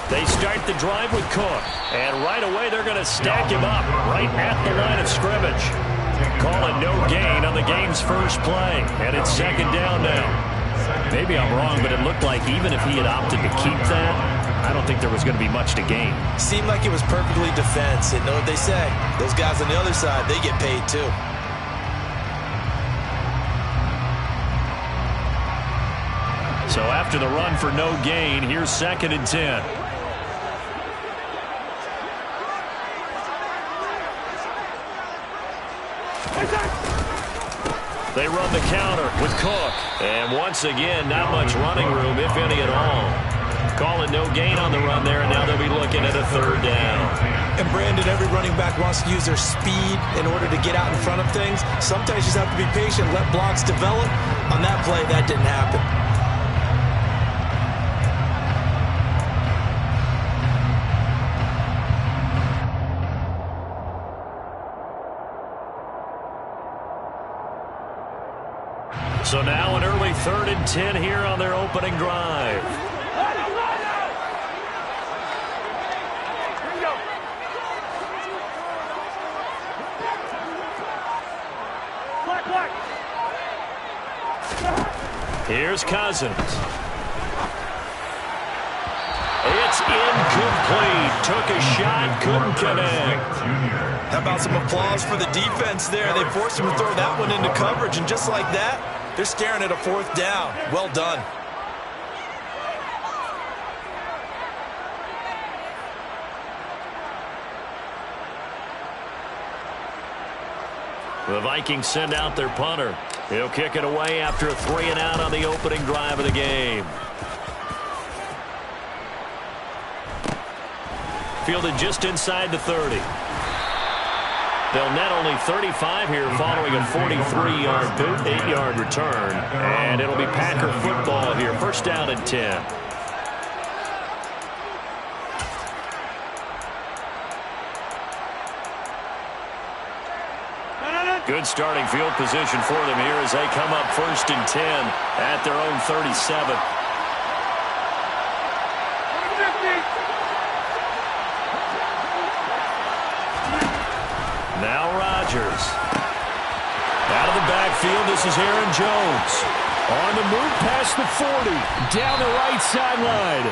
They start the drive with Cook. And right away, they're going to stack him up right at the line of scrimmage. Calling no gain on the game's first play. And it's second down now. Maybe I'm wrong, but it looked like even if he had opted to keep that, I don't think there was going to be much to gain. Seemed like it was perfectly defense. And know what they say? Those guys on the other side, they get paid too. So after the run for no gain, here's 2nd and 10. They run the counter with Cook. And once again, not much running room, if any at all. Calling no gain on the run there, and now they'll be looking at a 3rd down. And Brandon, every running back wants to use their speed in order to get out in front of things. Sometimes you just have to be patient, let blocks develop. On that play, that didn't happen. So now an early 3rd and 10 here on their opening drive. Here's Cousins. It's incomplete. Took a shot, couldn't connect. How about some applause for the defense there? They forced him to throw that one into coverage, and just like that, they're staring at a 4th down. Well done. The Vikings send out their punter. He'll kick it away after a 3-and-out on the opening drive of the game. Fielded just inside the 30. They'll net only 35 here following a 43-yard boot, 8-yard return. And it'll be Packer football here. 1st down and 10. Good starting field position for them here as they come up 1st and 10 at their own 37. Now Rodgers. Out of the backfield, this is Aaron Jones. On the move past the 40. Down the right sideline.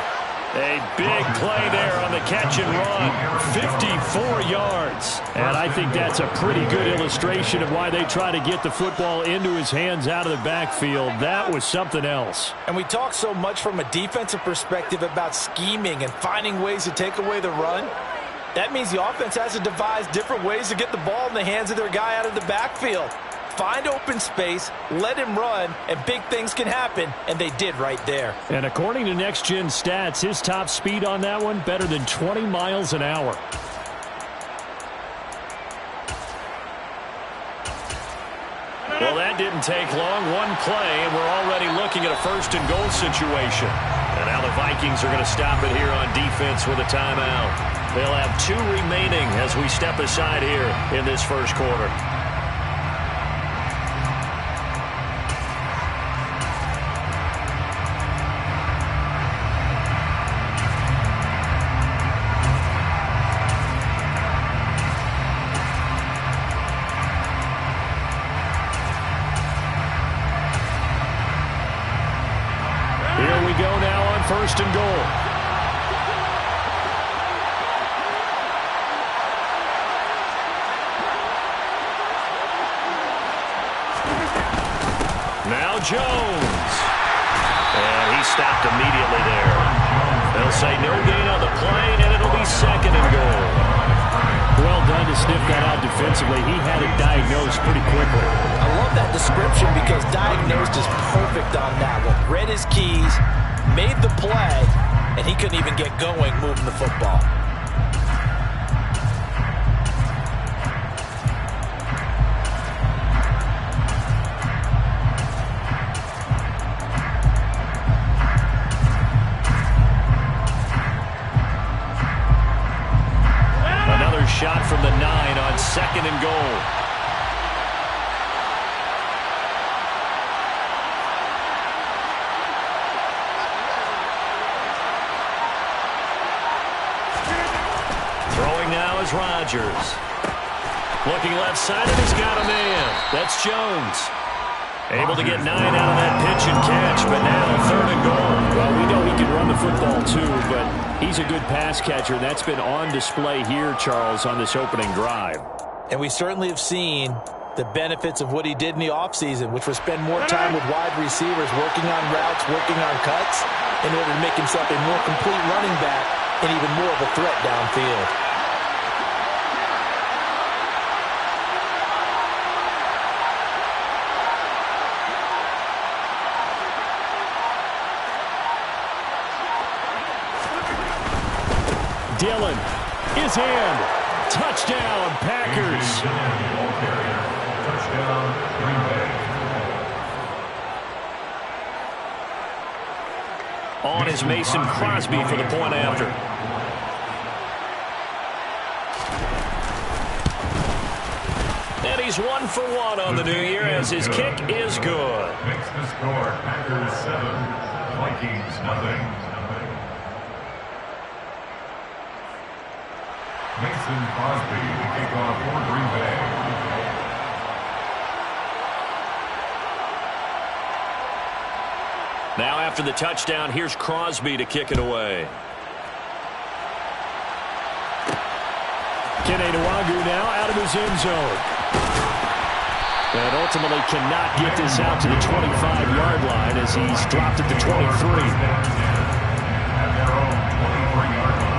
A big play there on the catch and run. 54 yards. And I think that's a pretty good illustration of why they try to get the football into his hands out of the backfield. That was something else. And we talk so much from a defensive perspective about scheming and finding ways to take away the run. That means the offense has to devise different ways to get the ball in the hands of their guy out of the backfield. Find open space, let him run, and big things can happen, and they did right there. And according to Next Gen Stats, his top speed on that one, better than 20 miles an hour. Well, that didn't take long. One play, and we're already looking at a 1st and goal situation. And now the Vikings are going to stop it here on defense with a timeout. They'll have 2 remaining as we step aside here in this 1st quarter. Here we go now on 1st and goal. Now Jones. And he stopped immediately there. They'll say no gain on the play, and it'll be 2nd and goal. Well done to sniff that out defensively. He had it diagnosed pretty quickly. I love that description because diagnosed is perfect on that one. Read his keys, made the play, and he couldn't even get going moving the football. Shot from the 9 on 2nd and goal. Rodgers. Looking left side, and he's got a man. That's Jones. Able to get 9 out of that pitch and catch, but now 3rd and goal. Well, we know he can run the football too, but he's a good pass catcher, and that's been on display here, Charles, on this opening drive. And we certainly have seen the benefits of what he did in the offseason, which was spend more time with wide receivers, working on routes, working on cuts, in order to make himself a more complete running back and even more of a threat downfield. Dillon is in. Touchdown, Packers. On is Mason Crosby for the point after. And he's 1 for 1 on the new year as his kick is good. Makes the score Packers 7, Vikings nothing. Mason Crosby to kick off for Green Bay. Now after the touchdown, here's Crosby to kick it away. Kene Nwangwu now out of his end zone. And ultimately cannot get this out to the 25-yard line as he's dropped at the 23. At their own 23-yard line.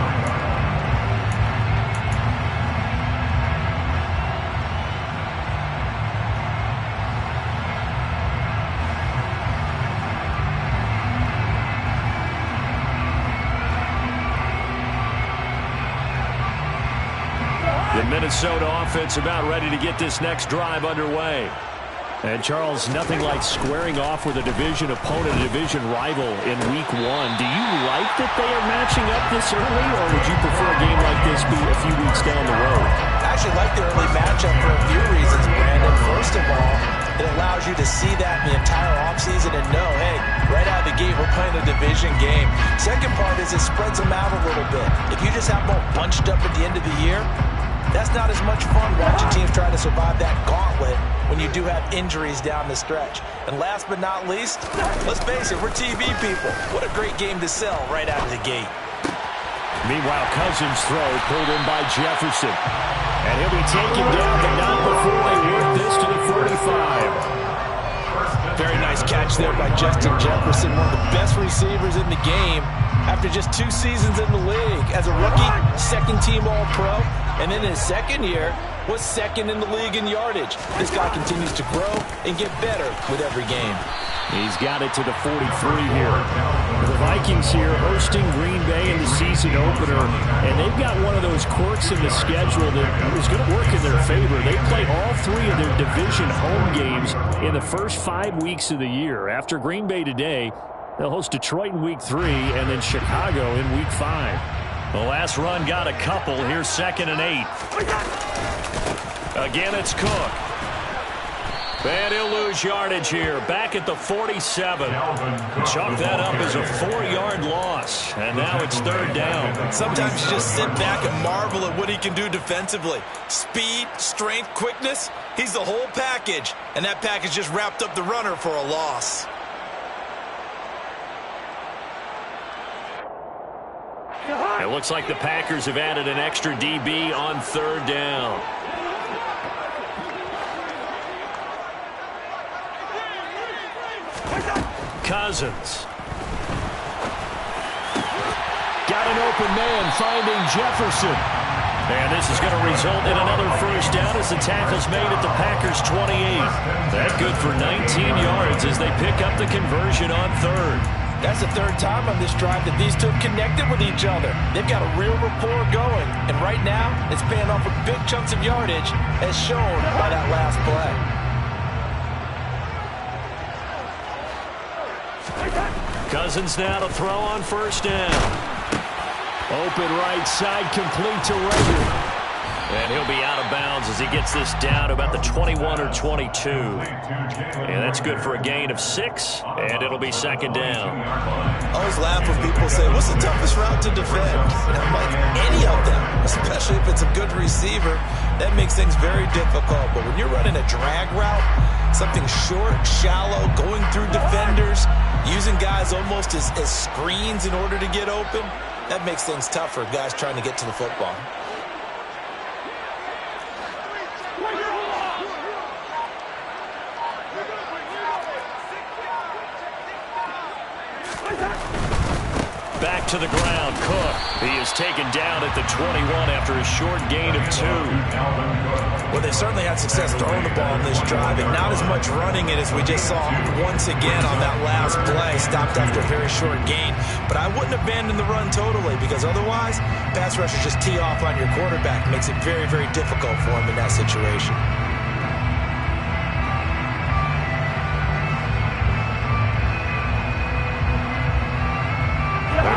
The Minnesota offense about ready to get this next drive underway. And, Charles, nothing like squaring off with a division opponent, a division rival in Week 1. Do you like that they are matching up this early, or would you prefer a game like this be a few weeks down the road? I actually like the early matchup for a few reasons, Brandon. First of all, it allows you to see that in the entire offseason and know, hey, right out of the gate, we're playing a division game. Second part is it spreads them out a little bit. If you just have them all bunched up at the end of the year, that's not as much fun watching teams try to survive that gauntlet when you do have injuries down the stretch. And last but not least, let's face it, we're TV people. What a great game to sell right out of the gate. Meanwhile, Cousins' throw pulled in by Jefferson. And he'll be taken down, but not before they work this to the 45. Very nice catch there by Justin Jefferson, one of the best receivers in the game. After just 2 seasons in the league as a rookie, second-team All-Pro, and in his second year was second in the league in yardage. This guy continues to grow and get better with every game. He's got it to the 43 here. The Vikings here hosting Green Bay in the season opener, and they've got one of those quirks in the schedule that is going to work in their favor. They play all 3 of their division home games in the first 5 weeks of the year. After Green Bay today, they'll host Detroit in Week 3 and then Chicago in Week 5. The last run got a couple. Here's 2nd and 8. Again, it's Cook. And he'll lose yardage here. Back at the 47. Chalk that up as a 4-yard loss. And now it's 3rd down. Sometimes you just sit back and marvel at what he can do defensively. Speed, strength, quickness. He's the whole package. And that package just wrapped up the runner for a loss. It looks like the Packers have added an extra DB on 3rd down. Cousins. Got an open man finding Jefferson. And this is going to result in another first down as the tackle's made at the Packers' 28. That good for 19 yards as they pick up the conversion on 3rd. That's the 3rd time on this drive that these two connected with each other. They've got a real rapport going. And right now, it's paying off with big chunks of yardage as shown by that last play. Cousins now to throw on 1st down. Open right side, complete to Rager. And he'll be out of bounds as he gets this down to about the 21 or 22. And that's good for a gain of 6, and it'll be second down. I always laugh when people say, what's the toughest route to defend? And I'm like, any of them, especially if it's a good receiver. That makes things very difficult. But when you're running a drag route, something short, shallow, going through defenders, using guys almost as screens in order to get open, that makes things tough for guys trying to get to the football. Back to the ground, Cook. He is taken down at the 21 after a short gain of 2. Well, they certainly had success throwing the ball in this drive, and not as much running it as we just saw once again on that last play. Stopped after a very short gain. But I wouldn't abandon the run totally, because otherwise, pass rushers just tee off on your quarterback. Makes it very, very difficult for him in that situation.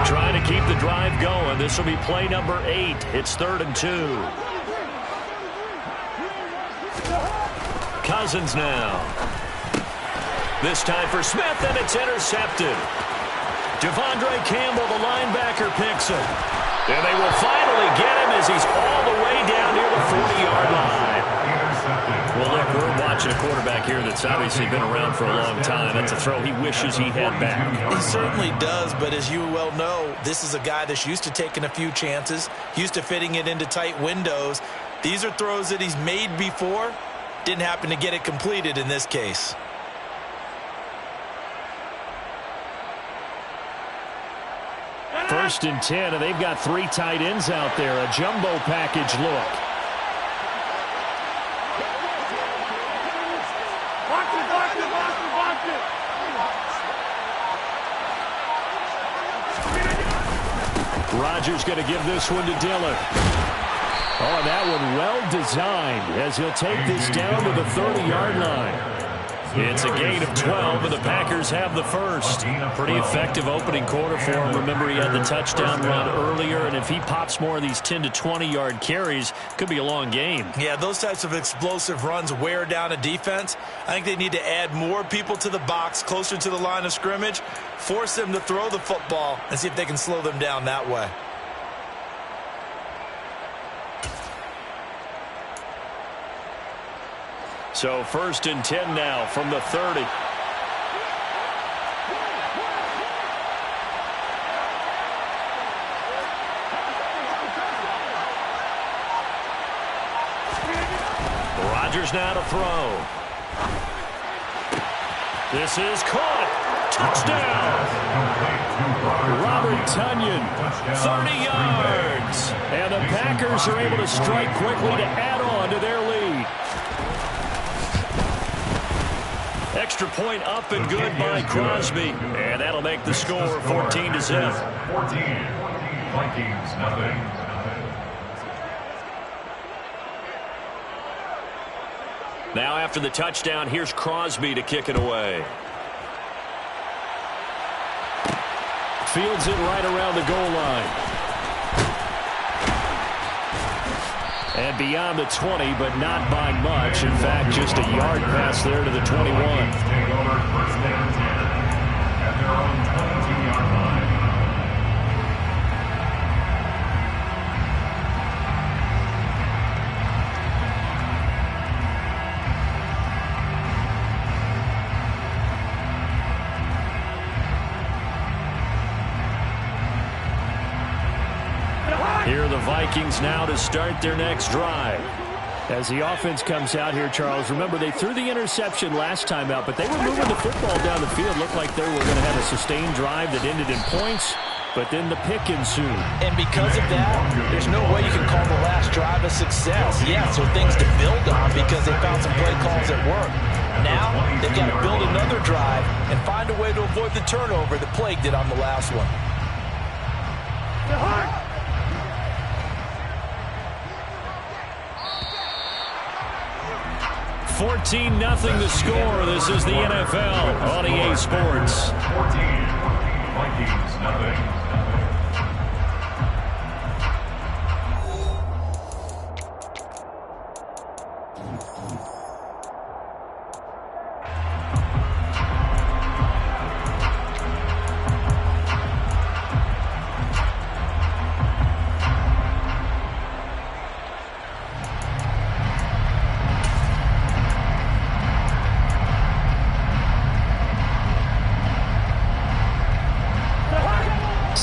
Trying to keep the drive going. This will be play number 8. It's 3rd and 2. Cousins now. This time for Smith, and it's intercepted. Devondre Campbell, the linebacker, picks him. And they will finally get him as he's all the way down near the 40-yard line. Well, look, we're watching a quarterback here that's obviously been around for a long time. That's a throw he wishes he had back. He certainly does, but as you well know, this is a guy that's used to taking a few chances, used to fitting it into tight windows. These are throws that he's made before. Didn't happen to get it completed in this case. First and 10, and they've got 3 tight ends out there. A jumbo package look. Rodgers going to give this one to Dillon. Oh, that one well designed as he'll take this down to the 30-yard line. It's a gain of 12, and the Packers have the first. Pretty effective opening quarter for him. Remember, he had the touchdown run earlier, and if he pops more of these 10 to 20-yard carries, could be a long game. Yeah, those types of explosive runs wear down a defense. I think they need to add more people to the box, closer to the line of scrimmage, force them to throw the football, and see if they can slow them down that way. So 1st and 10 now from the 30. Rodgers now to throw. This is caught. Touchdown. Robert Tonyan, 30 yards. And the Packers are able to strike quickly to add on to their lead. Extra point up and good by Crosby. And that'll make the score 14-0. 14. Vikings, nothing. Now after the touchdown, here's Crosby to kick it away. Fields it right around the goal line. And beyond the 20, but not by much. In fact, just a yard pass there to the 21. Take over 1st and 10 at their own 22-yard line. Here are the Vikings now to start their next drive. As the offense comes out here, Charles, remember they threw the interception last time out, but they were moving the football down the field. Looked like they were going to have a sustained drive that ended in points, but then the pick ensued. And because of that, there's no way you can call the last drive a success. Yes, there are things to build on because they found some play calls that work. Now, they've got to build another drive and find a way to avoid the turnover that plagued it on the last one. 14-0 the score. This is the NFL on EA Sports. 14. Vikings, nothing.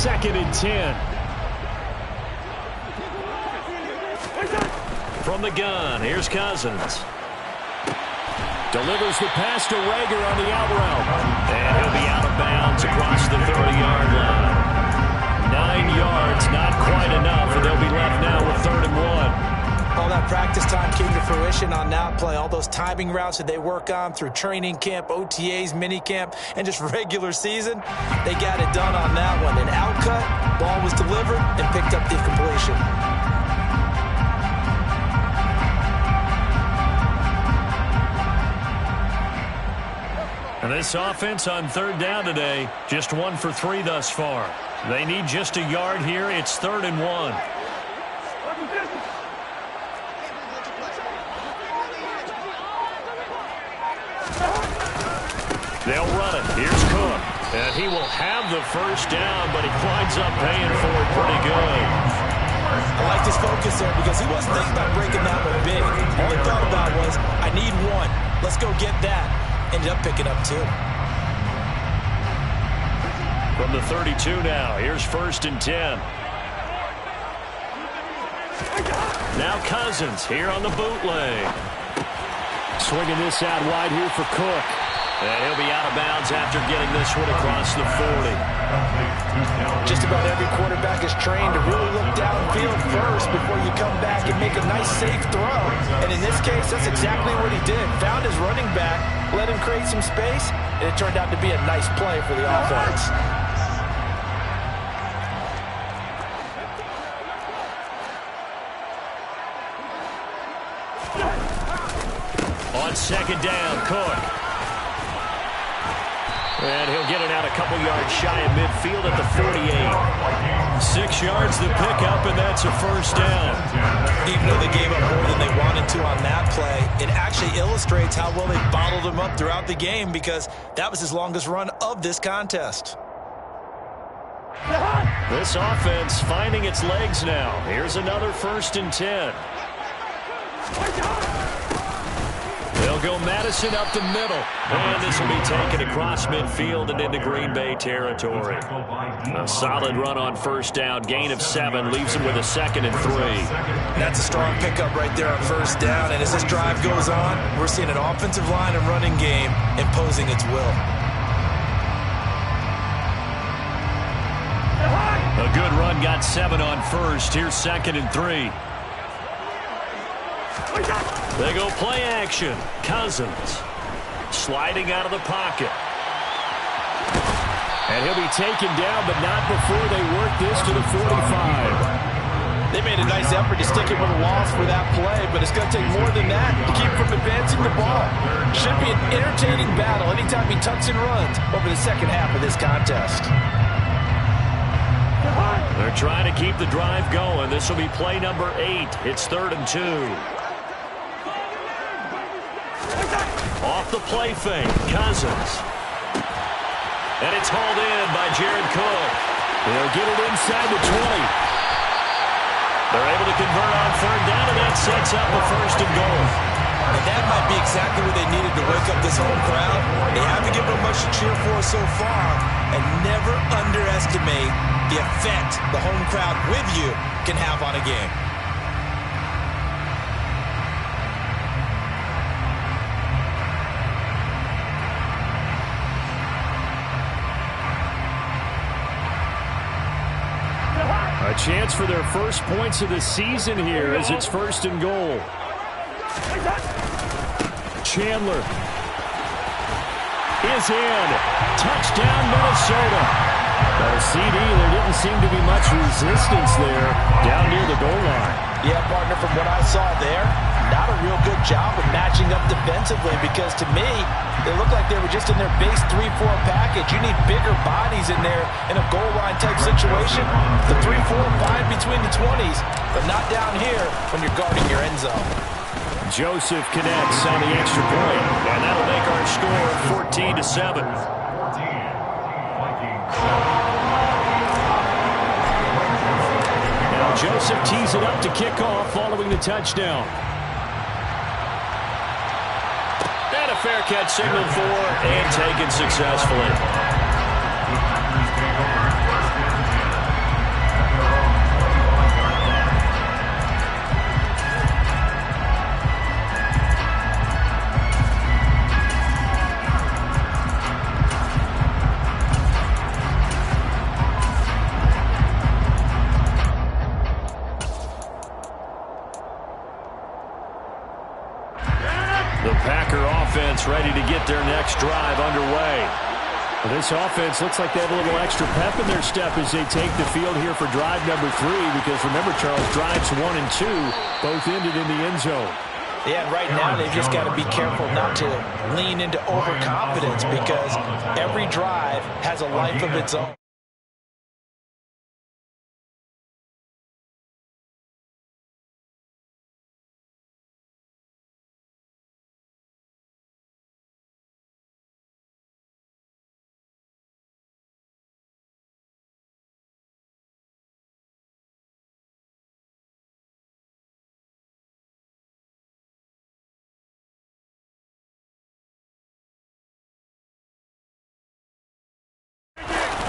2nd and 10. From the gun, here's Cousins. Delivers the pass to Reagor on the out route. And he'll be out of bounds across the 30-yard line. 9 yards, not quite enough, and they'll be left now with 3rd and 1. All that practice time came to fruition on that play. All those timing routes that they work on through training camp, OTAs, minicamp, and just regular season, they got it done on that one. An out cut, ball was delivered, and picked up the completion. And this offense on 3rd down today, just 1 for 3 thus far. They need just a yard here. It's 3rd and 1. They'll run it. Here's Cook. And he will have the 1st down, but he winds up paying for it pretty good. I liked his focus there because he wasn't thinking about breaking that one big. All he thought about was, I need 1. Let's go get that. Ended up picking up 2. From the 32 now, here's 1st and 10. Now Cousins here on the bootleg. Swinging this out wide here for Cook. And he'll be out of bounds after getting this one across the 40. Just about every quarterback is trained to really look downfield first before you come back and make a nice, safe throw. And in this case, that's exactly what he did. Found his running back, let him create some space, and it turned out to be a nice play for the offense. On 2nd down, Cook. And he'll get it out a couple yards shy of midfield at the 48. 6 yards to pick up, and that's a 1st down. Even though they gave up more than they wanted to on that play, it actually illustrates how well they bottled him up throughout the game because that was his longest run of this contest. This offense finding its legs now. Here's another 1st and 10. They'll go Madison up the middle. And this will be taken across midfield and into Green Bay territory. A solid run on 1st down. Gain of 7 leaves him with a 2nd and 3. That's a strong pickup right there on 1st down. And as this drive goes on, we're seeing an offensive line and running game imposing its will. A good run got 7 on 1st. Here's 2nd and 3. They go play action. Cousins sliding out of the pocket. And he'll be taken down, but not before they work this to the 45. They made a nice effort to stick it with a loss for that play, but it's going to take more than that to keep from advancing the ball. Should be an entertaining battle anytime he tucks and runs over the 2nd half of this contest. They're trying to keep the drive going. This will be play number 8. It's 3rd and 2. Off the play fake, Cousins. And it's hauled in by Jared Cook. They'll get it inside the 20. They're able to convert on 3rd down, and that sets up a 1st and goal. And that might be exactly what they needed to wake up this home crowd. They haven't given them much to cheer for so far, and never underestimate the effect the home crowd with you can have on a game. A chance for their first points of the season here as it's 1st and goal. Chandler is in. Touchdown, Minnesota. CD, there didn't seem to be much resistance there down near the goal line. Yeah, partner, from what I saw there, not a real good job of matching up defensively because to me, they looked like they were just in their base 3-4 package. You need bigger bodies in there in a goal line type situation. The 3-4 fine between the 20s, but not down here when you're guarding your end zone. Joseph connects on the extra point, and that'll make our score 14-7. Now Joseph tees it up to kick off following the touchdown. And a fair catch signaled for and taken successfully. next drive underway. Well, this offense looks like they have a little extra pep in their step as they take the field here for drive number 3, because remember, Charles, drives 1 and 2 both ended in the end zone. Yeah, and right now they've just got to be careful not to lean into overconfidence, because every drive has a life of its own.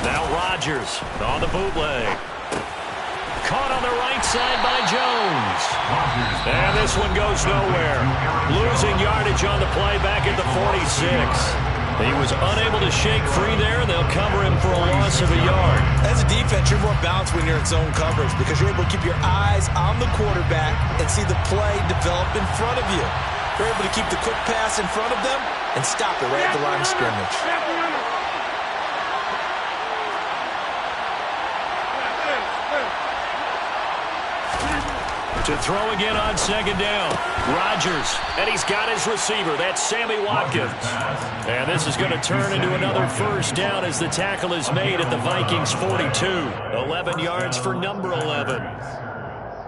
Now Rodgers on the bootleg. Caught on the right side by Jones. And this one goes nowhere. Losing yardage on the play back at the 46. He was unable to shake free there, and they'll cover him for a loss of a yard. As a defense, you're more balanced when you're in zone coverage, because you're able to keep your eyes on the quarterback and see the play develop in front of you. You're able to keep the quick pass in front of them and stop it right at the line of scrimmage. To throw again on second down. Rodgers, and he's got his receiver. That's Sammy Watkins. And this is going to turn into another first down as the tackle is made at the Vikings 42. 11 yards for number 11.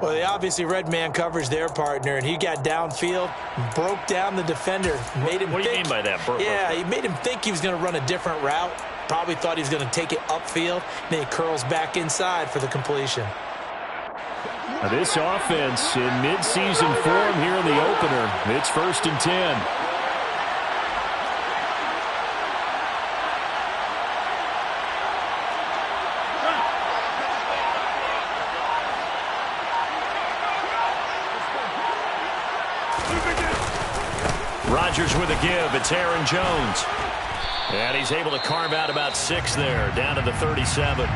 Well, they obviously read man coverage their partner, and he got downfield, broke down the defender. Made him what do you mean by that? Yeah, he made him think he was going to run a different route. Probably thought he was going to take it upfield. Then he curls back inside for the completion. Now this offense in midseason form here in the opener. It's 1st and 10. Rodgers with a give. It's Aaron Jones. And he's able to carve out about 6 there, down to the 37.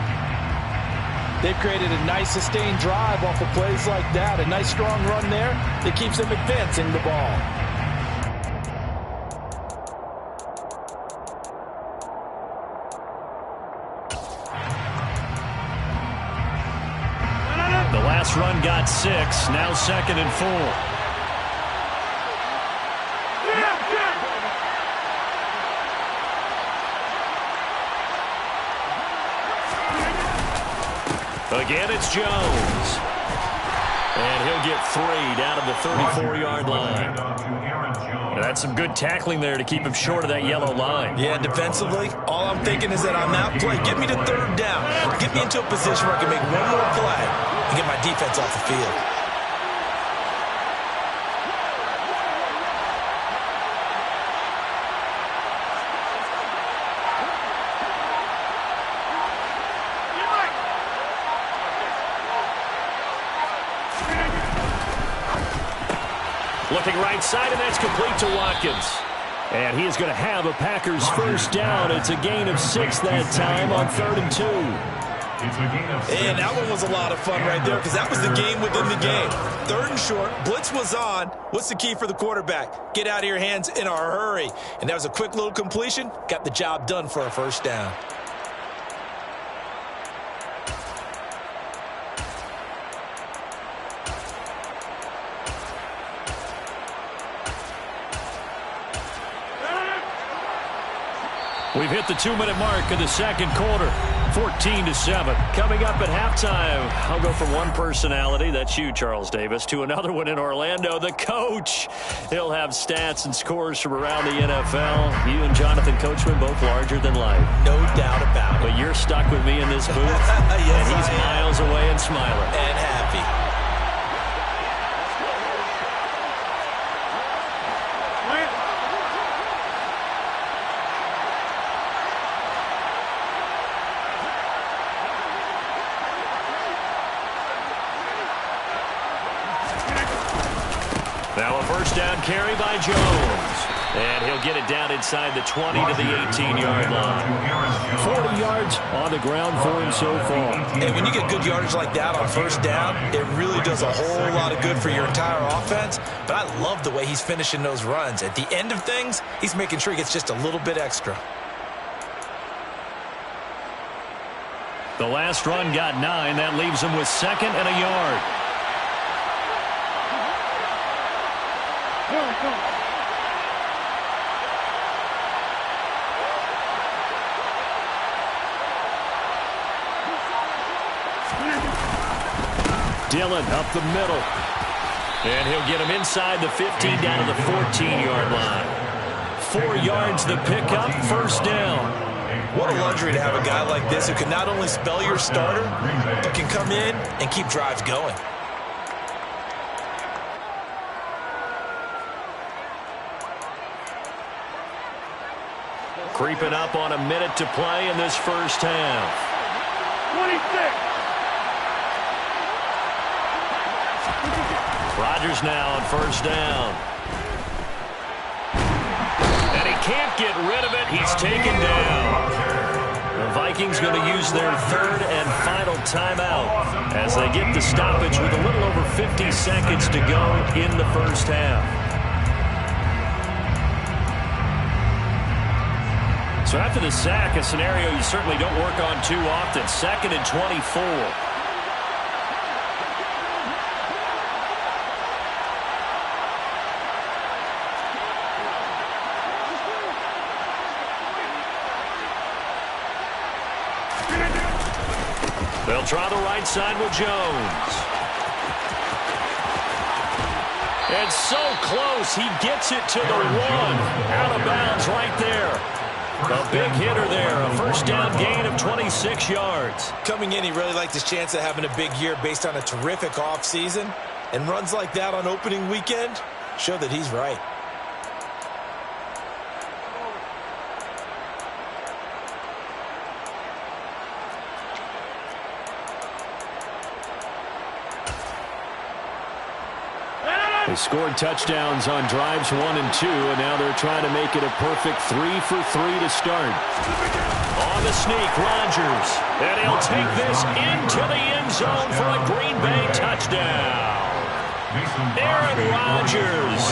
They've created a nice sustained drive off of plays like that. A nice strong run there that keeps them advancing the ball. The last run got 6. Now 2nd and 4. Again, it's Jones. And he'll get 3 down to the 34-yard line. And that's some good tackling there to keep him short of that yellow line. Yeah, defensively, all I'm thinking is that on that play, get me to 3rd down. Get me into a position where I can make one more play and get my defense off the field. Looking right side, and that's complete to Watkins. And he is going to have a Packers first down. It's a gain of 6 that time on 3rd and 2. And that one was a lot of fun right there, because that was the game within the game. 3rd and short, blitz was on. What's the key for the quarterback? Get out of your hands in a hurry. And that was a quick little completion. Got the job done for a first down. We've hit the 2-minute mark of the second quarter. 14-7. Coming up at halftime, I'll go from one personality, that's you, Charles Davis, to another one in Orlando, the coach. He'll have stats and scores from around the NFL. You and Jonathan Coachman both larger than life. No doubt about it. But you're stuck with me in this booth, yes, and he's miles away and smiling. And happy. Now a first down carry by Jones. And he'll get it down inside the 20 to the 18-yard line. 40 yards yards on the ground for him so far. And when you get good yardage like that on first down, it really does a whole lot of good for your entire offense. But I love the way he's finishing those runs. At the end of things, he's making sure he gets just a little bit extra. The last run got 9. That leaves him with 2nd and a yard. Dillon up the middle. And he'll get him inside the 15 down to the 14-yard line. 4 yards the pickup, first down. What a luxury to have a guy like this who can not only spell your starter, but can come in and keep drives going. Creeping up on a minute to play in this first half. 26. Rodgers now on first down. And he can't get rid of it. He's taken down. The Vikings going to use their 3rd and final timeout as they get the stoppage with a little over 50 seconds to go in the first half. So after the sack, a scenario you certainly don't work on too often. 2nd and 24. They'll try the right side with Jones. And so close, he gets it to the 1. Out of bounds right there. A big hitter there, a first down gain of 26 yards. Coming in, he really liked his chance of having a big year based on a terrific offseason. And runs like that on opening weekend show that he's right. They scored touchdowns on drives 1 and 2, and now they're trying to make it a perfect 3 for 3 to start. On the sneak, Rodgers. And he'll take this into the end zone for a Green Bay touchdown. Aaron Rodgers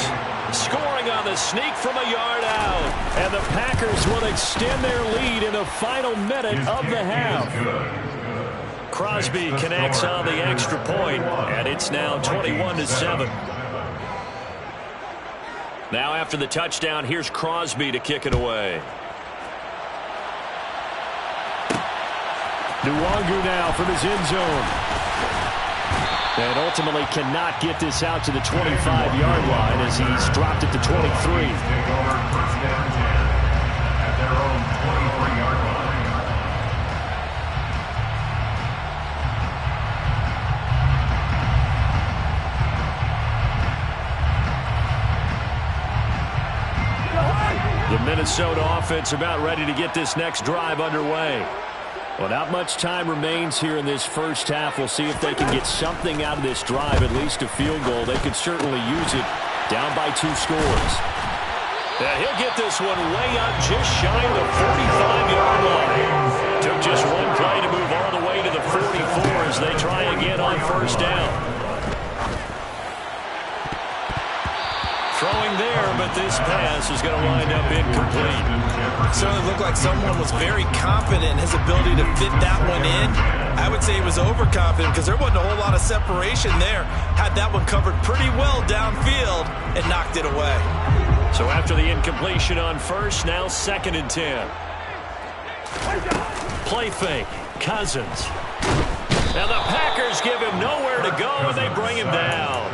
scoring on the sneak from a yard out. And the Packers will extend their lead in the final minute of the half. Crosby connects on the extra point, and it's now 21-7. Now after the touchdown, here's Crosby to kick it away. Nwangu now from his end zone. And ultimately cannot get this out to the 25-yard line as he's dropped it to 23. At their own 23-yard line. The Minnesota offense about ready to get this next drive underway. Well, not much time remains here in this first half. We'll see if they can get something out of this drive, at least a field goal. They could certainly use it down by 2 scores. And he'll get this one way up just shy of the 45-yard line. Took just one play to move all the way to the 44 as they try again on first down. Throwing there, but this pass is going to wind up incomplete. Certainly looked like someone was very confident in his ability to fit that one in. I would say he was overconfident because there wasn't a whole lot of separation there. Had that one covered pretty well downfield and knocked it away. So after the incompletion on first, now 2nd and 10. Play fake, Cousins. And the Packers give him nowhere to go, and they bring him down.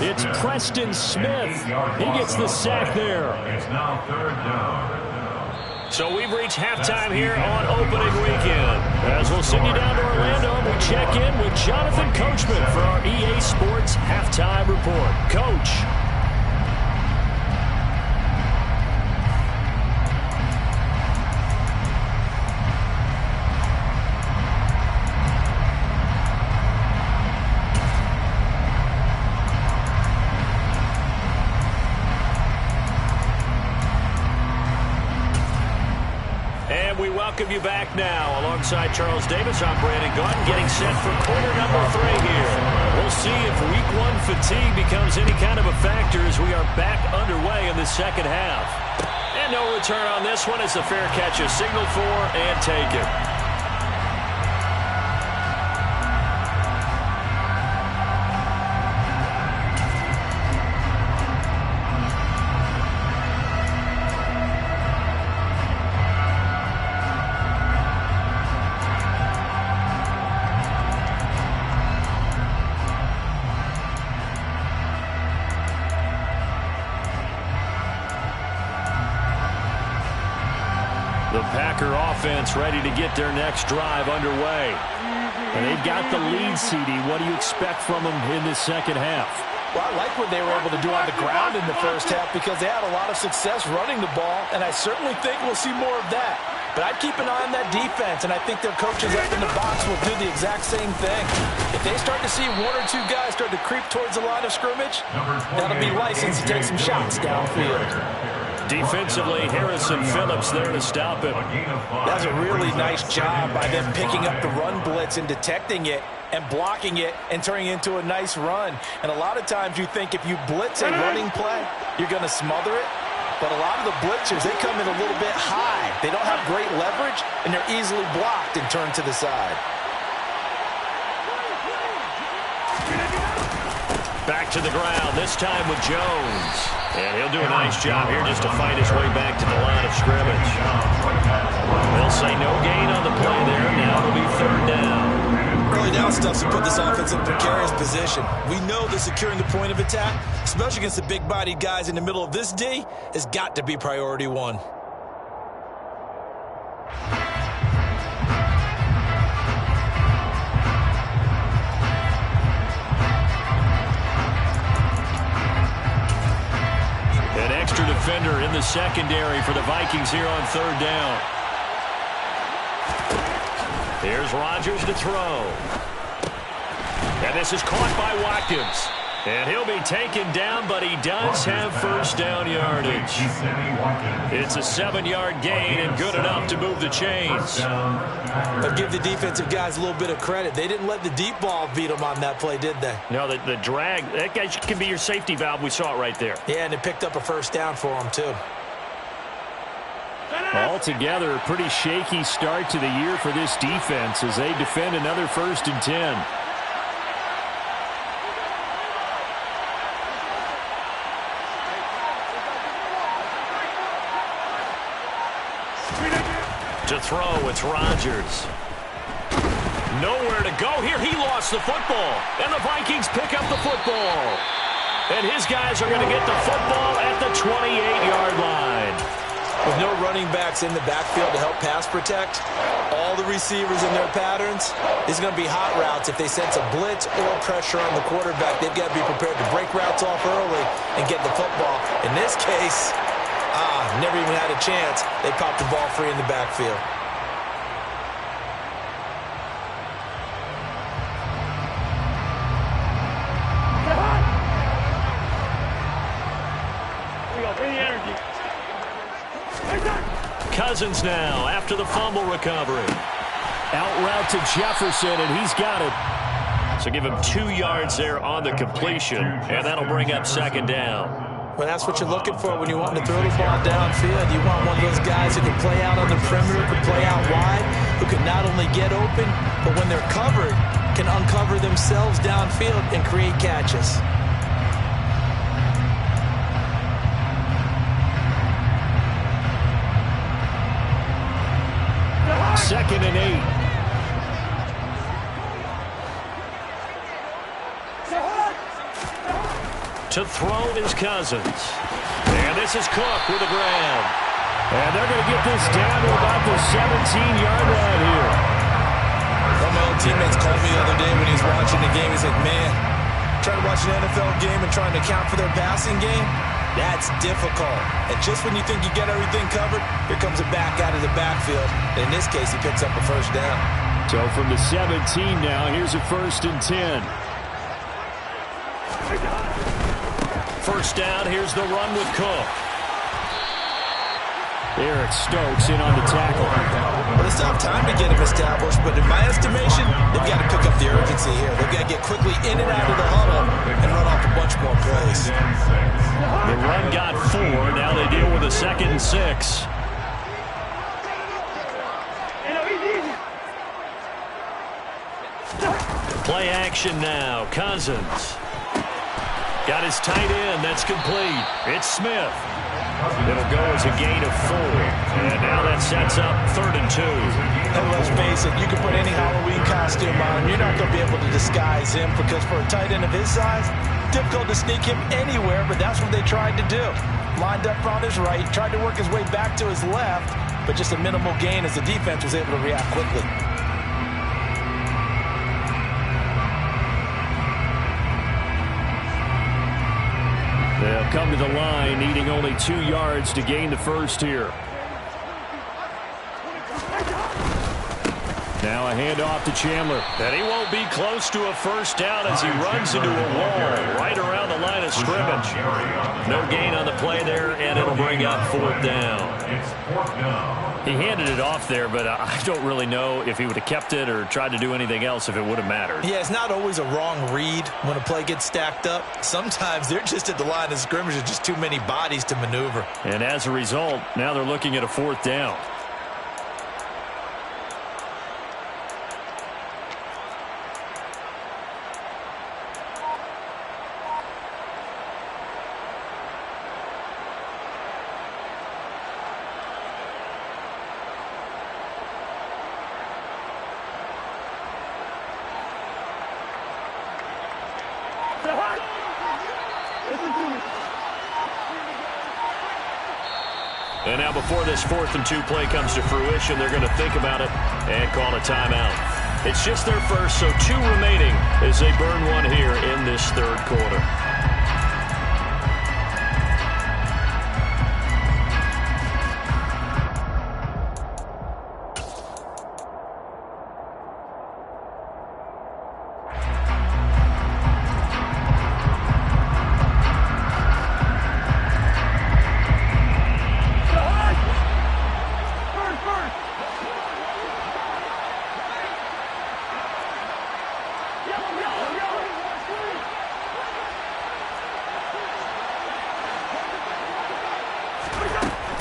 It's Preston Smith. He gets the sack there. It's now 3rd down. So we've reached halftime here on opening weekend. As we'll send you down to Orlando, we check in with Jonathan Coachman for our EA Sports Halftime Report. Coach. And we welcome you back now. Alongside Charles Davis, I'm Brandon Gaudin, getting set for quarter number 3 here. We'll see if week 1 fatigue becomes any kind of a factor as we are back underway in the second half. And no return on this one as the fair catch is signaled for and taken. The Packer offense ready to get their next drive underway. And they've got the lead, CD. What do you expect from them in this second half? Well, I like what they were able to do on the ground in the first half because they had a lot of success running the ball, and I certainly think we'll see more of that. But I'd keep an eye on that defense, and I think their coaches up in the box will do the exact same thing. If they start to see 1 or 2 guys start to creep towards the line of scrimmage, that'll be license to take some shots downfield. Defensively, Harrison Phillips there to stop it. That's a really nice job by them picking up the run blitz and detecting it and blocking it and turning it into a nice run. And a lot of times you think if you blitz a running play, you're going to smother it. But a lot of the blitzers, they come in a little bit high. They don't have great leverage, and they're easily blocked and turned to the side. Back to the ground, this time with Jones. And he'll do a nice job here just to fight his way back to the line of scrimmage. They'll say no gain on the play there. Now it'll be 3rd down. Early down stuff to put this offense in a precarious position. We know that securing the point of attack, especially against the big-bodied guys in the middle of this D, has got to be priority 1. An extra defender in the secondary for the Vikings here on 3rd down. Here's Rodgers to throw. And this is caught by Watkins. And he'll be taken down, but he does have first down yardage. It's a 7-yard gain and good enough to move the chains. But give the defensive guys a little bit of credit. They didn't let the deep ball beat them on that play, did they? No, the drag, that guy can be your safety valve. We saw it right there. Yeah, and it picked up a first down for them, too. Altogether, a pretty shaky start to the year for this defense as they defend another 1st and 10. To throw, it's Rodgers. Nowhere to go here. He lost the football. And the Vikings pick up the football. And his guys are going to get the football at the 28-yard line. With no running backs in the backfield to help pass protect, all the receivers in their patterns, it's going to be hot routes if they sense a blitz or pressure on the quarterback. They've got to be prepared to break routes off early and get the football. In this case, never even had a chance. They popped the ball free in the backfield. Cousins now after the fumble recovery. Out route to Jefferson, and he's got it. So give him 2 yards there on the completion, and that'll bring up 2nd down. Well, that's what you're looking for when you want to throw the ball downfield. You want one of those guys who can play out on the perimeter, who can play out wide, who can not only get open, but when they're covered, can uncover themselves downfield and create catches. 2nd and 8. To throw is Cousins. And this is Cook with a grab. And they're going to get this down to about the 17-yard line here. One of my old teammates called me the other day when he was watching the game. He's like, man, trying to watch an NFL game and trying to account for their passing game, that's difficult. And just when you think you get everything covered, here comes a back out of the backfield. And in this case, he picks up a first down. So from the 17 now, here's a 1st and 10. First down, here's the run with Cook. Eric Stokes in on the tackle. still have time to get him established, but in my estimation, they've got to pick up the urgency here. They've got to get quickly in and out of the huddle and run off a bunch more plays. The run got 4. Now they deal with a 2nd and 6. Play action now. Cousins. Got his tight end. That's complete. It's Smith. It'll go as a gain of 4. And now that sets up 3rd and 2. And let's face it, you can put any Halloween costume on him. You're not going to be able to disguise him because for a tight end of his size, difficult to sneak him anywhere, but that's what they tried to do. Lined up on his right, tried to work his way back to his left, but just a minimal gain as the defense was able to react quickly. They'll come to the line, needing only 2 yards to gain the first here. Now a handoff to Chandler. And he won't be close to a first down as he runs into a wall right around the line of scrimmage. No gain on the play there, and it'll bring up 4th down. He handed it off there, but I don't really know if he would have kept it or tried to do anything else if it would have mattered. Yeah, it's not always a wrong read when a play gets stacked up. Sometimes they're just at the line of scrimmage. There's just too many bodies to maneuver. And as a result, now they're looking at a 4th down. And now before this 4th and 2 play comes to fruition, they're going to think about it and call a timeout. It's just their first, so 2 remaining as they burn one here in this 3rd quarter.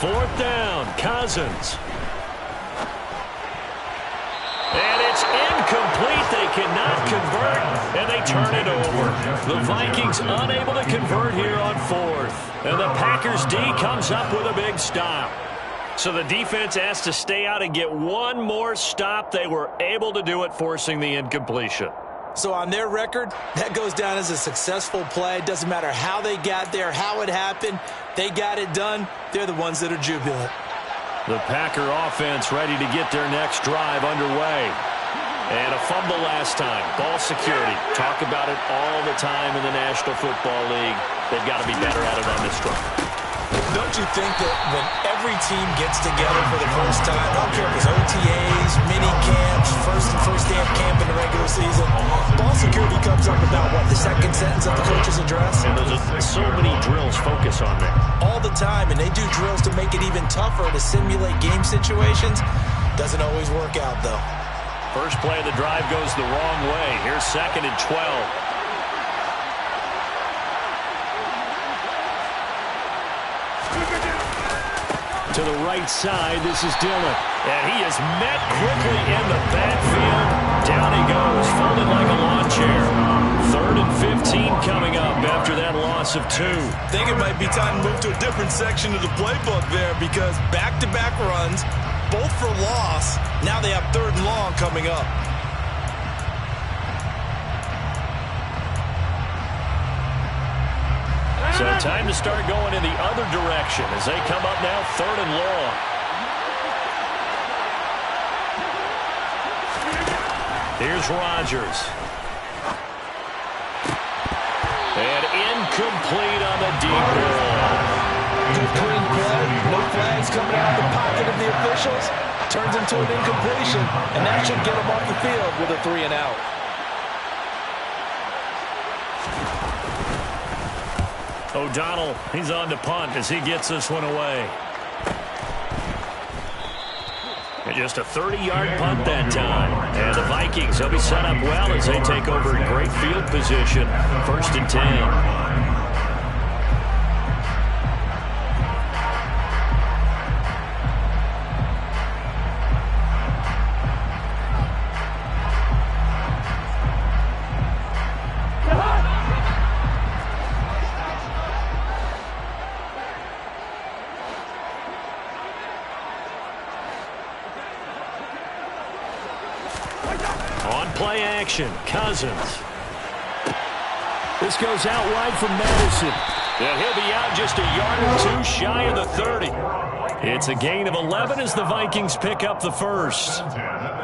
Fourth down, Cousins. And it's incomplete. They cannot convert, and they turn it over. The Vikings unable to convert here on 4th. And the Packers D comes up with a big stop. So the defense has to stay out and get one more stop. They were able to do it, forcing the incompletion. So on their record, that goes down as a successful play. It doesn't matter how they got there, how it happened. They got it done. They're the ones that are jubilant. The Packer offense ready to get their next drive underway. And a fumble last time. Ball security. Talk about it all the time in the National Football League. They've got to be better at it on this drive. Don't you think that when every team gets together for the first time, I don't care if it's OTAs, mini camps, first day of camp in the regular season, ball security comes up about, what, the second sentence of the coach's address? And there's so many drills focus on that. All the time, and they do drills to make it even tougher to simulate game situations. Doesn't always work out, though. First play of the drive goes the wrong way. Here's 2nd and 12. To the right side, this is Dillon. And he is met quickly in the backfield. Down he goes, folded like a lawn chair. 3rd and 15 coming up after that loss of 2. I think it might be time to move to a different section of the playbook there because back-to-back runs, both for loss. Now they have 3rd and long coming up. So time to start going in the other direction as they come up now 3rd and long. Here's Rodgers. And incomplete on the deep ball. Good clean play. No flags coming out of the pocket of the officials. Turns into an incompletion, and that should get them off the field with a 3 and out. O'Donnell, he's on to punt as he gets this one away. Just a 30-yard punt that time. And the Vikings, they'll be set up well as they take over in great field position. 1st and 10. Play action, Cousins. This goes out wide from Madison. Yeah, he'll be out just a yard or 2 shy of the 30. It's a gain of 11 as the Vikings pick up the first.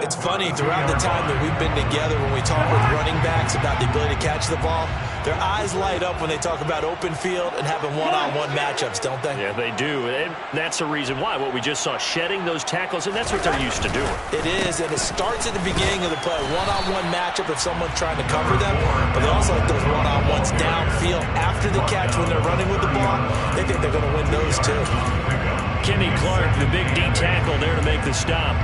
It's funny, throughout the time that we've been together, when we talk with running backs about the ability to catch the ball, their eyes light up when they talk about open field and having one-on-one matchups, don't they? Yeah, they do. And that's the reason why. What we just saw, shedding those tackles, and that's what they're used to doing. It is, and it starts at the beginning of the play. One-on-one matchup if someone's trying to cover them, but they also like those one-on-ones downfield after the catch when they're running with the ball. They think they're going to win those too. Kenny Clark, the big D tackle there to make the stop.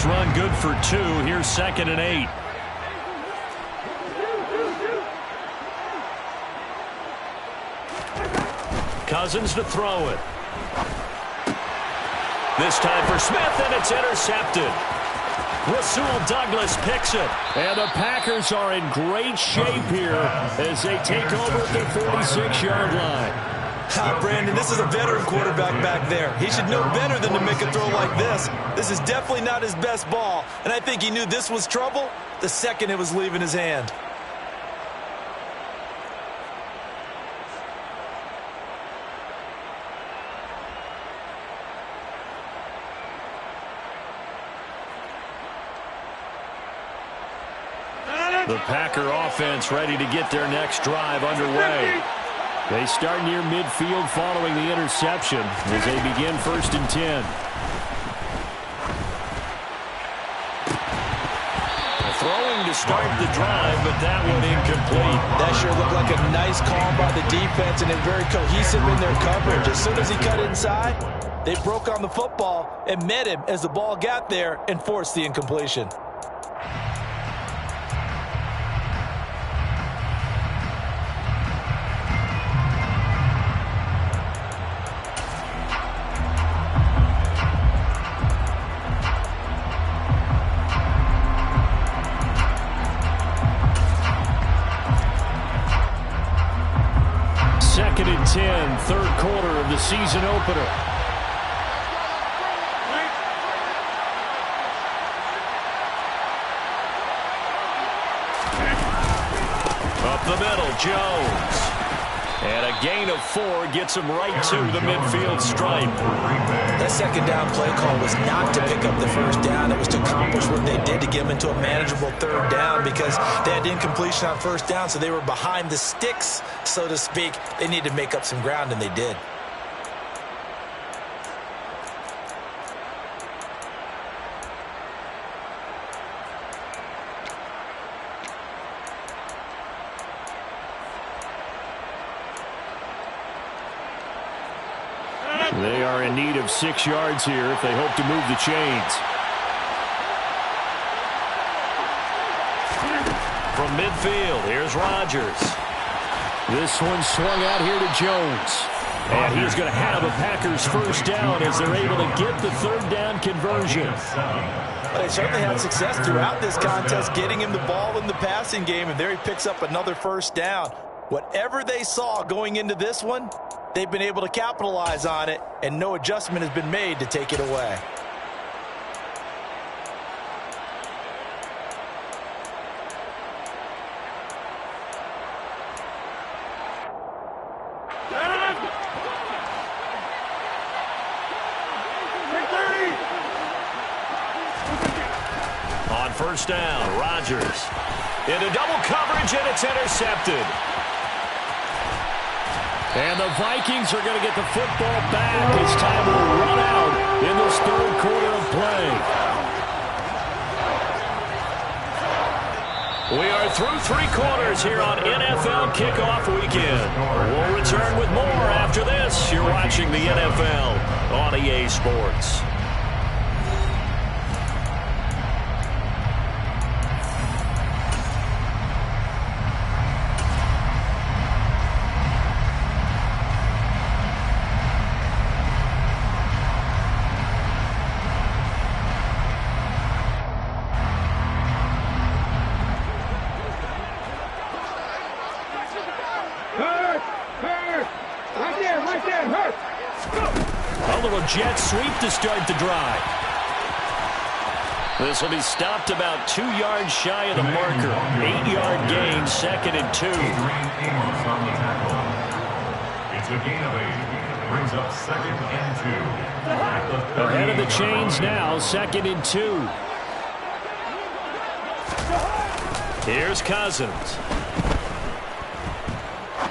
Run good for 2. Here's 2nd and 8. Cousins to throw it. This time for Smith, and it's intercepted. Rasul Douglas picks it. And the Packers are in great shape here as they take over at their 46-yard line. Brandon, this is a veteran quarterback back there. He should know better than to make a throw like this. This is definitely not his best ball, and I think he knew this was trouble the second it was leaving his hand. The Packer offense ready to get their next drive underway. They start near midfield following the interception as they begin 1st and 10. Throwing to start the drive, but that one incomplete. That sure looked like a nice call by the defense, and they're very cohesive in their coverage. As soon as he cut inside, they broke on the football and met him as the ball got there and forced the incompletion. Third quarter of the season opener. Up the middle, Jones. And a gain of 4 gets him right to the midfield stripe. That second down play call was not to pick up the first down. It was to accomplish what they did to get them into a manageable third down because they had incompletion on first down, so they were behind the sticks, so to speak. They needed to make up some ground, and they did. They are in need of 6 yards here if they hope to move the chains. From midfield, here's Rodgers. This one swung out here to Jones. And he's going to have a Packers first down as they're able to get the third down conversion. Well, they certainly had success throughout this contest getting him the ball in the passing game, and there he picks up another first down. Whatever they saw going into this one, they've been able to capitalize on it, and no adjustment has been made to take it away. On first down, Rodgers into double coverage, and it's intercepted. And the Vikings are going to get the football back as time will run out in this third quarter of play. We are through 3 quarters here on NFL Kickoff Weekend. We'll return with more after this. You're watching the NFL on EA Sports. Jet sweep to start the drive. This will be stopped about 2 yards shy of the marker. 8-yard gain, 2nd and 2. It's a gain of 8. Brings up 2nd and 2. Ahead of the chains now, 2nd and 2. Here's Cousins.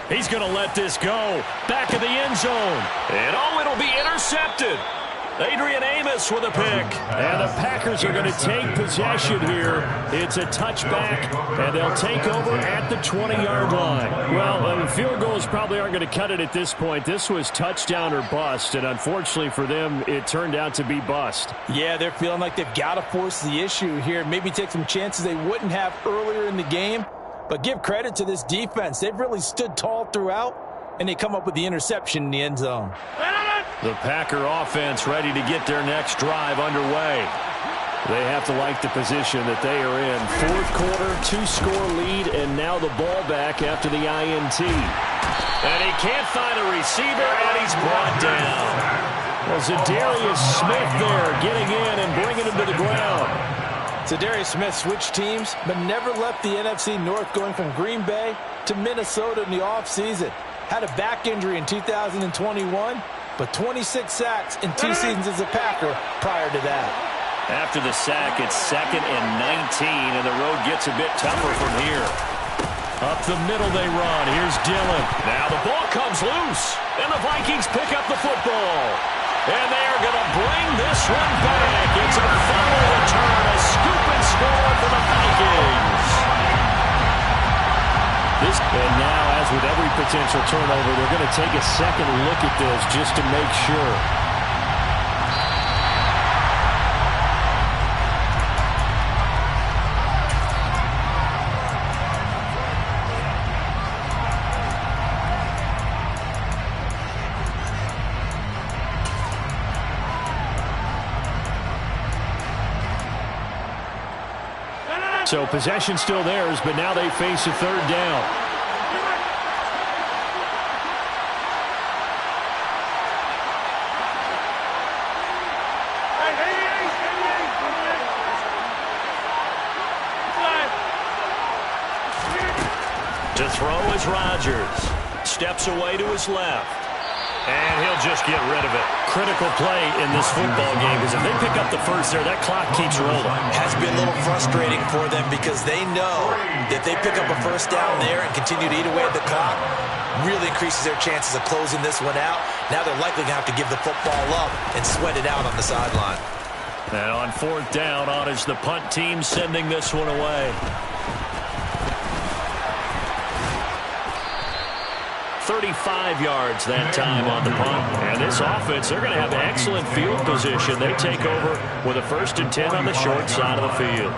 He's going to let this go. Back of the end zone. And it'll be intercepted. Adrian Amos with a pick. And the Packers are going to take possession here. It's a touchback, and they'll take over at the 20-yard line. Well, field goals probably aren't going to cut it at this point. This was touchdown or bust, and unfortunately for them, it turned out to be bust. Yeah, they're feeling like they've got to force the issue here. Maybe take some chances they wouldn't have earlier in the game. But give credit to this defense. They've really stood tall throughout, and they come up with the interception in the end zone. The Packer offense ready to get their next drive underway. They have to like the position that they are in. Fourth quarter, 2-score lead, and now the ball back after the INT. And he can't find a receiver, and he's brought down. Well, Zadarius Smith there getting in and bringing him to the ground. Zadarius Smith switched teams, but never left the NFC North, going from Green Bay to Minnesota in the offseason. Had a back injury in 2021, but 26 sacks in 2 seasons as a Packer prior to that. After the sack, it's 2nd and 19, and the road gets a bit tougher from here. Up the middle they run. Here's Dillon. Now the ball comes loose, and the Vikings pick up the football. And they are going to bring this one back. It's a fumble return, a scoop and score for the Vikings. And now, as with every potential turnover, they're going to take a second look at this just to make sure. So possession still theirs, but now they face a third down. To throw is Rodgers. Steps away to his left. And he'll just get rid of it. Critical play in this football game, because if they pick up the first there, that clock keeps rolling. Has been a little frustrating for them because they know that they pick up a first down there and continue to eat away at the clock, really increases their chances of closing this one out. Now they're likely going to have to give the football up and sweat it out on the sideline. And on 4th down, on is the punt team sending this one away. 35 yards that time on the punt. And this offense, they're going to have excellent field position. They take over with a 1st and 10 on the short side of the field.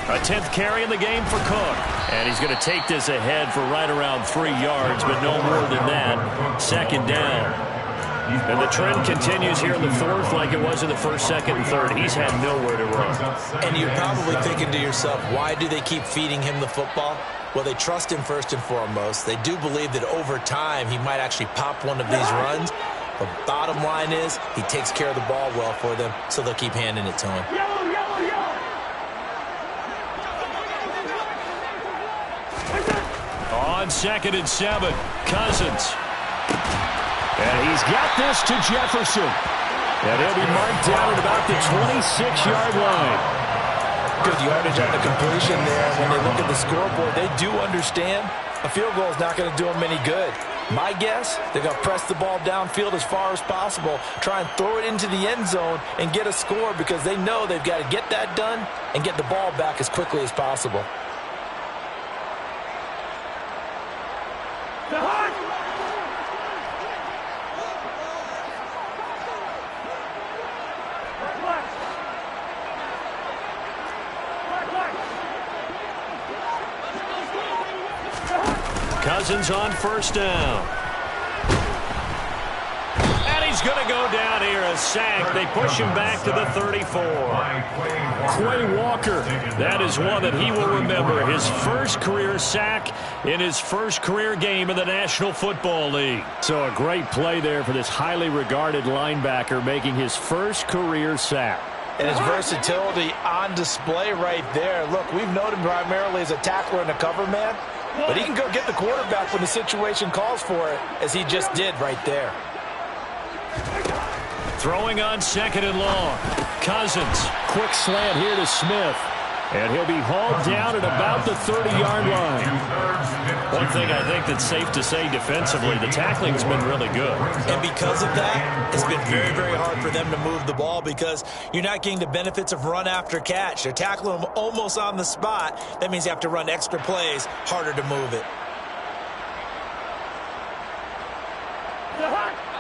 A 10th carry in the game for Cook. And he's going to take this ahead for right around 3 yards, but no more than that. 2nd down. And the trend continues here in the 4th like it was in the 1st, 2nd, and 3rd. He's had nowhere to run. And you're probably thinking to yourself, why do they keep feeding him the football? Well, they trust him first and foremost. They do believe that over time he might actually pop one of these runs. But bottom line is he takes care of the ball well for them, so they'll keep handing it to him. On 2nd and 7, Cousins. And he's got this to Jefferson. And he'll be marked down at about the 26-yard line. Good yardage on the completion there. When they look at the scoreboard, they do understand a field goal is not going to do them any good. My guess, they're going to press the ball downfield as far as possible, try and throw it into the end zone and get a score because they know they've got to get that done and get the ball back as quickly as possible. Cousins on 1st down. And he's going to go down here, a sack. They push him back to the 34. Quay Walker, that is one that he will remember. His first career sack in his first career game in the National Football League. So a great play there for this highly regarded linebacker making his first career sack. And his versatility on display right there. Look, we've known him primarily as a tackler and a cover man, but he can go get the quarterback when the situation calls for it, as he just did right there. Throwing on 2nd and long. Cousins. Quick slant here to Smith. And he'll be hauled down at about the 30-yard line. One thing I think that's safe to say defensively, the tackling's been really good. And because of that, it's been very, very hard for them to move the ball because you're not getting the benefits of run after catch. They're tackling them almost on the spot. That means you have to run extra plays, harder to move it.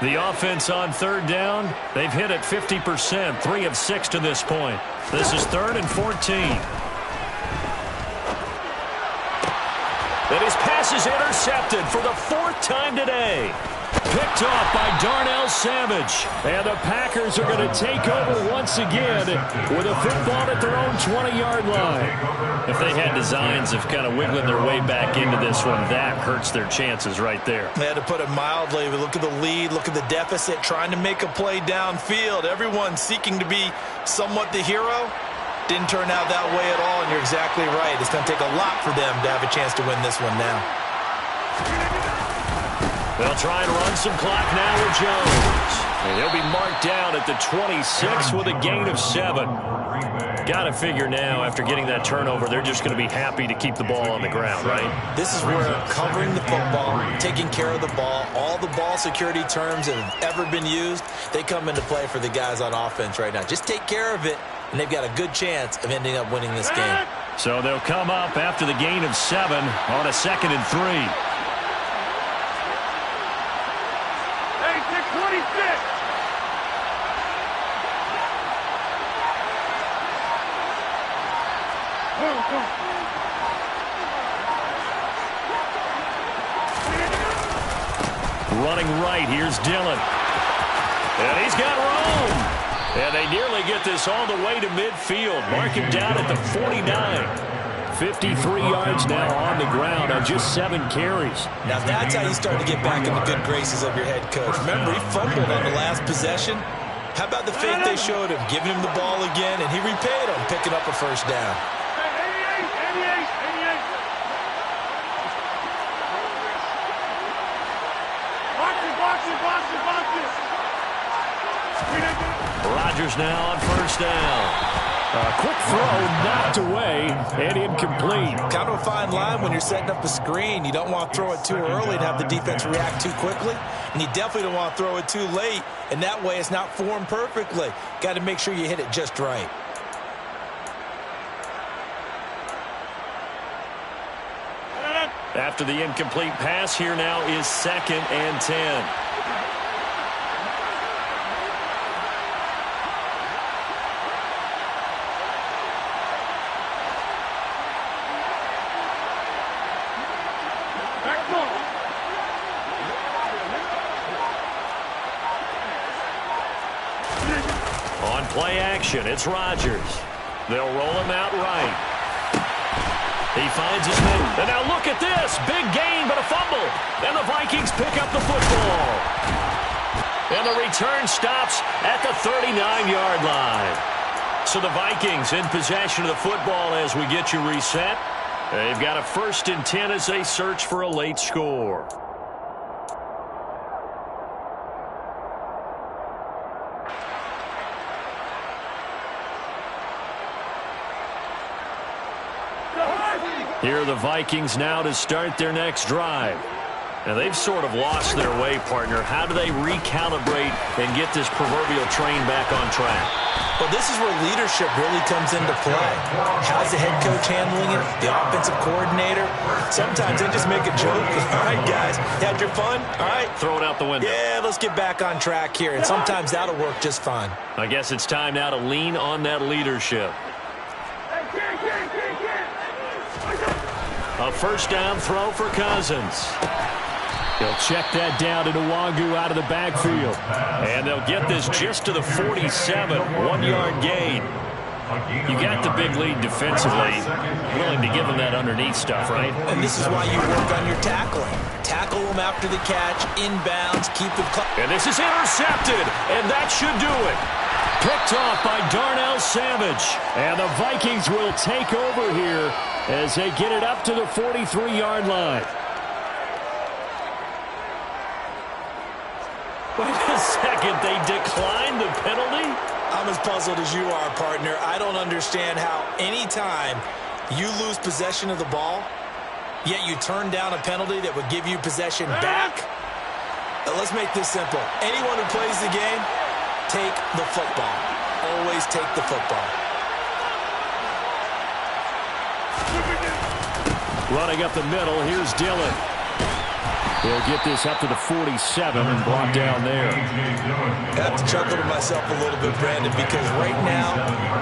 The offense on 3rd down, they've hit it 50%, 3 of 6 to this point. This is 3rd and 14. And his pass is intercepted for the 4th time today. Picked off by Darnell Savage. And the Packers are going to take over once again with a football at their own 20-yard line. If they had designs of kind of wiggling their way back into this one, that hurts their chances right there. They had to put it mildly. We look at the lead, look at the deficit, trying to make a play downfield. Everyone seeking to be somewhat the hero. Didn't turn out that way at all, and you're exactly right. It's going to take a lot for them to have a chance to win this one now. They'll try and run some clock now with Jones. And he'll be marked down at the 26 with a gain of 7. Got to figure now, after getting that turnover, they're just going to be happy to keep the ball on the ground, right? This is where covering the football, taking care of the ball, all the ball security terms that have ever been used, they come into play for the guys on offense right now. Just take care of it, and they've got a good chance of ending up winning this game. So they'll come up after the gain of 7 on a 2nd and 3. Running right, here's Dillon. And he's got room. And they nearly get this all the way to midfield. Mark him down at the 49. 53 yards now on the ground on just 7 carries. Now that's how you start to get back in the good graces of your head coach. Remember, he fumbled on the last possession. How about the faith they showed him, giving him the ball again, and he repaid him, picking up a 1st down. Rodgers now on 1st down. A quick throw knocked away and incomplete. Kind of a fine line when you're setting up a screen. You don't want to throw it too early and have the defense react too quickly. And you definitely don't want to throw it too late. And that way it's not formed perfectly. Got to make sure you hit it just right. After the incomplete pass, here now is 2nd and 10. On play action, it's Rodgers. They'll roll him out right. He finds his man. And now look at this. Big gain, but a fumble. And the Vikings pick up the football. And the return stops at the 39-yard line. So the Vikings in possession of the football as we get you reset. They've got a 1st and 10 as they search for a late score. Here are the Vikings now to start their next drive. Now, they've sort of lost their way, partner. How do they recalibrate and get this proverbial train back on track? Well, this is where leadership really comes into play. How's the head coach handling it? The offensive coordinator? Sometimes they just make a joke. All right, guys, had your fun? All right. Throw it out the window. Yeah, let's get back on track here. And sometimes that'll work just fine. I guess it's time now to lean on that leadership. A 1st down throw for Cousins. He'll check that down to Nwangu out of the backfield. And they'll get this just to the 47, 1-yard gain. You got the big lead defensively, willing to give them that underneath stuff, right? And this is why you work on your tackling. Tackle them after the catch, inbounds, keep them close. And this is intercepted, and that should do it. Picked off by Darnell Savage. And the Vikings will take over here as they get it up to the 43-yard line. Wait a second, they declined the penalty? I'm as puzzled as you are, partner. I don't understand how any time you lose possession of the ball, yet you turn down a penalty that would give you possession back. Let's make this simple. Anyone who plays the game, take the football. Always take the football. Running up the middle, here's Dillon. He'll get this up to the 47 and brought down there. I have to chuckle to myself a little bit, Brandon, because right now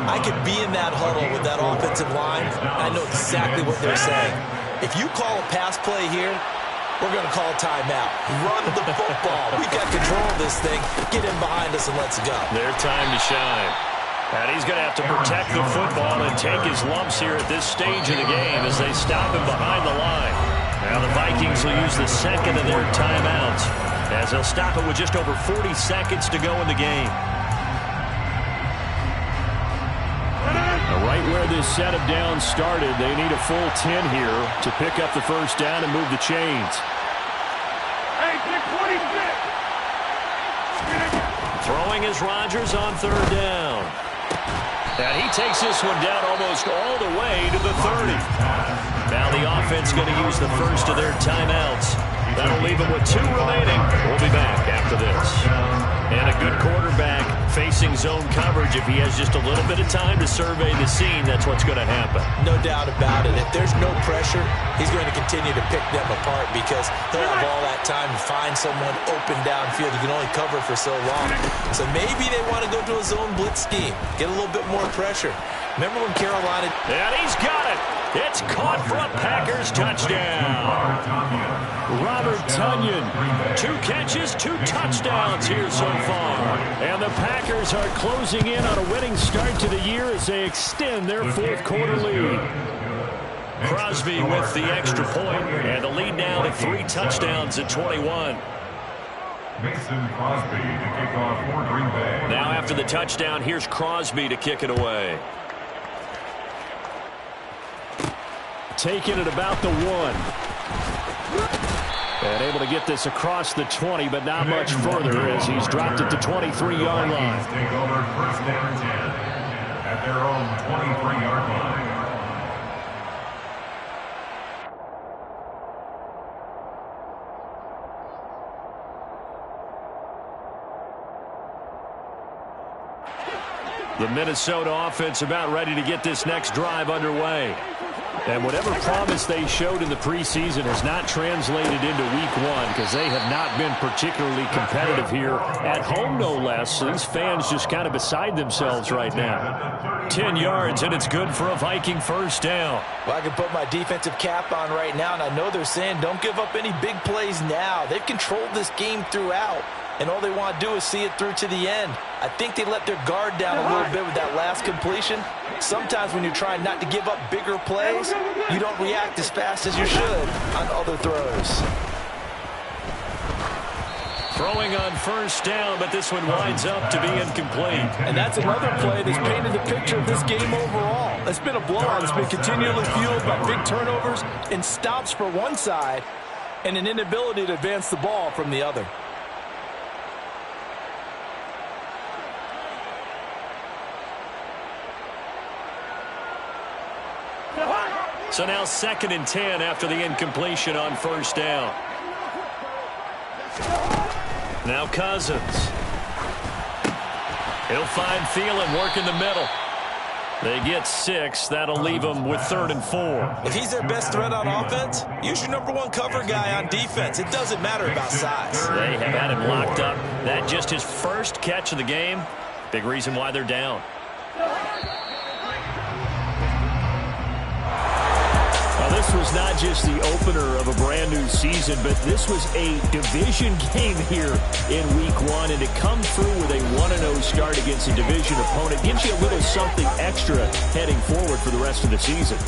I could be in that huddle with that offensive line. I know exactly what they're saying. If you call a pass play here, we're going to call a timeout. Run the football. We've got control of this thing. Get in behind us and let's go. Their time to shine. And he's going to have to protect the football and take his lumps here at this stage of the game as they stop him behind the line. Now the Vikings will use the 2nd of their timeouts as they'll stop it with just over 40 seconds to go in the game. Right where this set of downs started, they need a full 10 here to pick up the 1st down and move the chains. Throwing is Rodgers on 3rd down. And he takes this one down almost all the way to the 30. Now the offense going to use the 1st of their timeouts. That'll leave them with 2 remaining. We'll be back after this. And a good quarterback facing zone coverage. If he has just a little bit of time to survey the scene, that's what's going to happen. No doubt about it. If there's no pressure, he's going to continue to pick them apart because he'll have all that time to find someone open downfield. You can only cover for so long. So maybe they want to go to a zone blitz scheme, get a little bit more pressure. Remember when Carolina... And he's got it. It's caught for a Packers touchdown. Robert Tonyan, 2 catches, 2 touchdowns here so far. And the Packers are closing in on a winning start to the year as they extend their 4th quarter lead. Crosby with the extra point, and the lead now to 3 touchdowns at 21. Mason Crosby to kick off for Green Bay. Now after the touchdown, here's Crosby to kick it away. Taking it about the 1. And able to get this across the 20, but not much further as he's dropped it to 23-yard line. Take over 1st and 10 at their own 23-yard line. The Minnesota offense about ready to get this next drive underway. And whatever promise they showed in the preseason has not translated into week 1 because they have not been particularly competitive here at home, no less. So these fans just kind of beside themselves right now. 10 yards, and it's good for a Viking 1st down. Well, I can put my defensive cap on right now, and I know they're saying don't give up any big plays now. They've controlled this game throughout, and all they want to do is see it through to the end. I think they let their guard down a little bit with that last completion. Sometimes when you're trying not to give up bigger plays, you don't react as fast as you should on other throws. Throwing on first down, but this one winds up to be incomplete. And that's another play that's painted the picture of this game overall. It's been a blowout. It's been continually fueled by big turnovers and stops for one side and an inability to advance the ball from the other. So now 2nd and 10 after the incompletion on first down. Now Cousins. He'll find Thielen working the middle. They get 6. That'll leave them with 3rd and 4. If he's their best threat on offense, use your #1 cover guy on defense. It doesn't matter about size. They have had him locked up. That just his first catch of the game. Big reason why they're down. This was not just the opener of a brand new season, but this was a division game here in week 1. And to come through with a 1-0 start against a division opponent gives you a little something extra heading forward for the rest of the season.